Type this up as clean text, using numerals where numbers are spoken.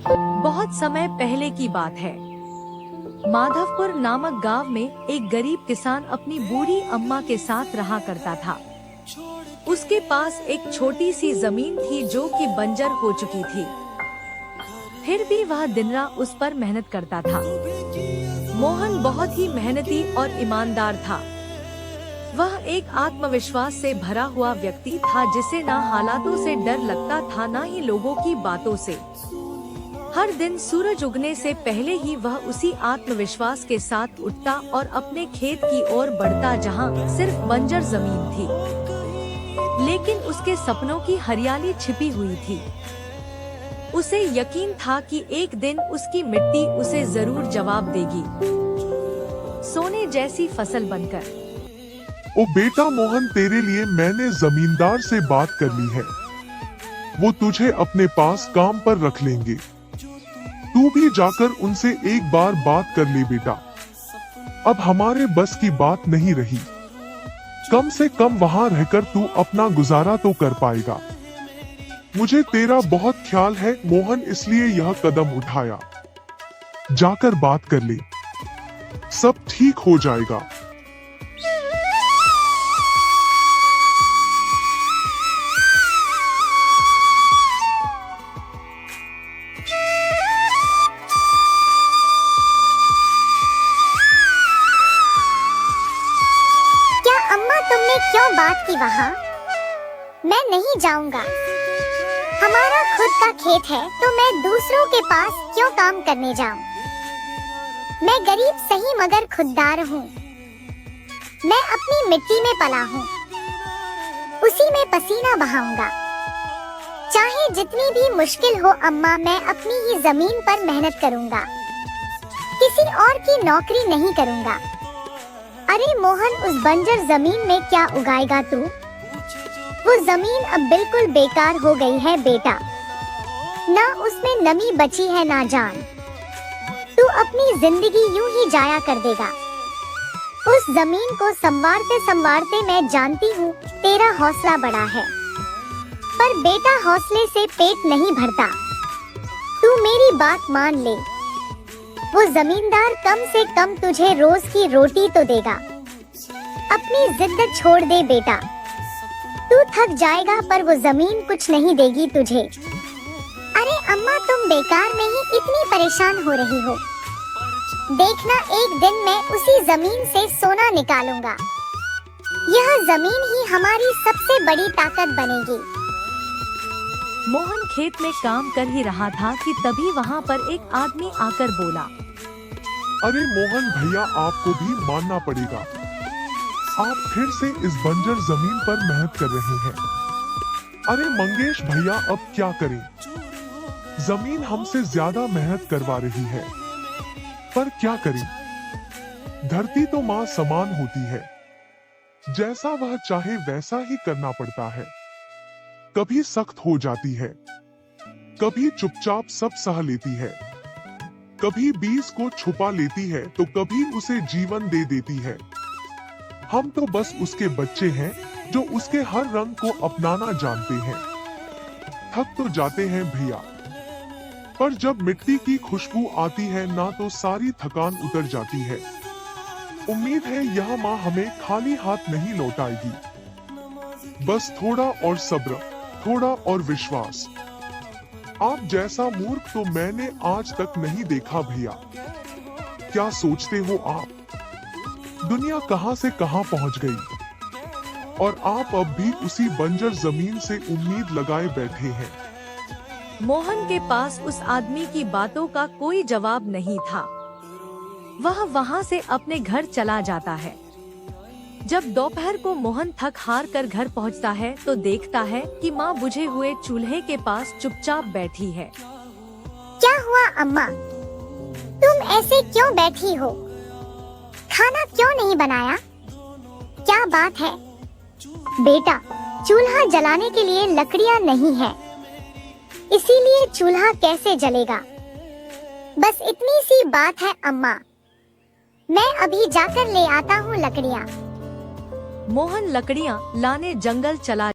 बहुत समय पहले की बात है। माधवपुर नामक गांव में एक गरीब किसान अपनी बूढ़ी अम्मा के साथ रहा करता था। उसके पास एक छोटी सी जमीन थी जो कि बंजर हो चुकी थी। फिर भी वह दिन रात उस पर मेहनत करता था। मोहन बहुत ही मेहनती और ईमानदार था। वह एक आत्मविश्वास से भरा हुआ व्यक्ति था जिसे ना हालातों से डर लगता था ना ही लोगों की बातों से। हर दिन सूरज उगने से पहले ही वह उसी आत्मविश्वास के साथ उठता और अपने खेत की ओर बढ़ता जहां सिर्फ बंजर जमीन थी, लेकिन उसके सपनों की हरियाली छिपी हुई थी। उसे यकीन था कि एक दिन उसकी मिट्टी उसे जरूर जवाब देगी, सोने जैसी फसल बनकर। ओ बेटा मोहन, तेरे लिए मैंने जमींदार से बात कर ली है। वो तुझे अपने पास काम पर रख लेंगे। तू भी जाकर उनसे एक बार बात कर ले बेटा। अब हमारे बस की बात नहीं रही। कम से कम वहाँ रहकर तू अपना गुजारा तो कर पाएगा। मुझे तेरा बहुत ख्याल है मोहन, इसलिए यह कदम उठाया। जाकर बात कर ले, सब ठीक हो जाएगा। तुमने क्यों बात की वहाँ? मैं नहीं जाऊंगा। हमारा खुद का खेत है तो मैं दूसरों के पास क्यों काम करने जाऊं? मैं गरीब सही मगर खुददार हूँ। मैं अपनी मिट्टी में पला हूँ, उसी में पसीना बहाऊंगा। चाहे जितनी भी मुश्किल हो अम्मा, मैं अपनी ही जमीन पर मेहनत करूंगा। किसी और की नौकरी नहीं करूंगा। अरे मोहन, उस बंजर जमीन में क्या उगाएगा तू? वो जमीन अब बिल्कुल बेकार हो गई है बेटा। ना उसमें नमी बची है ना जान। तू अपनी जिंदगी यूं ही जाया कर देगा। उस जमीन को संवारते संवारते मैं जानती हूँ तेरा हौसला बड़ा है, पर बेटा हौसले से पेट नहीं भरता। तू मेरी बात मान ले। वो जमींदार कम से कम तुझे रोज की रोटी तो देगा। अपनी जिद छोड़ दे बेटा। तू थक जाएगा पर वो जमीन कुछ नहीं देगी तुझे। अरे अम्मा, तुम बेकार में ही इतनी परेशान हो रही हो। देखना, एक दिन मैं उसी जमीन से सोना निकालूंगा। यह जमीन ही हमारी सबसे बड़ी ताकत बनेगी। मोहन खेत में काम कर ही रहा था कि तभी वहाँ पर एक आदमी आकर बोला, अरे मोहन भैया, आपको भी मानना पड़ेगा। आप फिर से इस बंजर जमीन पर मेहनत कर रहे हैं। अरे मंगेश भैया, अब क्या करें? जमीन हमसे ज्यादा मेहनत करवा रही है, पर क्या करें? धरती तो माँ समान होती है, जैसा वह चाहे वैसा ही करना पड़ता है। कभी सख्त हो जाती है, कभी चुपचाप सब सह लेती है, कभी बीज को छुपा लेती है तो कभी उसे जीवन दे देती है। हम तो बस उसके बच्चे हैं जो उसके हर रंग को अपनाना जानते हैं। थक तो जाते हैं भैया, पर जब मिट्टी की खुशबू आती है ना तो सारी थकान उतर जाती है। उम्मीद है यह माँ हमें खाली हाथ नहीं लौटाएगी। बस थोड़ा और सब्र, थोड़ा और विश्वास। आप जैसा मूर्ख तो मैंने आज तक नहीं देखा भैया। क्या सोचते हो आप? दुनिया कहां से कहां पहुंच गई और आप अब भी उसी बंजर जमीन से उम्मीद लगाए बैठे हैं। मोहन के पास उस आदमी की बातों का कोई जवाब नहीं था। वह वहाँ से अपने घर चला जाता है। जब दोपहर को मोहन थक हार कर घर पहुँचता है तो देखता है कि माँ बुझे हुए चूल्हे के पास चुपचाप बैठी है। क्या हुआ अम्मा? तुम ऐसे क्यों बैठी हो? खाना क्यों नहीं बनाया? क्या बात है? बेटा, चूल्हा जलाने के लिए लकड़ियाँ नहीं है, इसीलिए चूल्हा कैसे जलेगा? बस इतनी सी बात है अम्मा। मैं अभी जाकर ले आता हूँ लकड़ियाँ। मोहन लकड़ियाँ लाने जंगल चला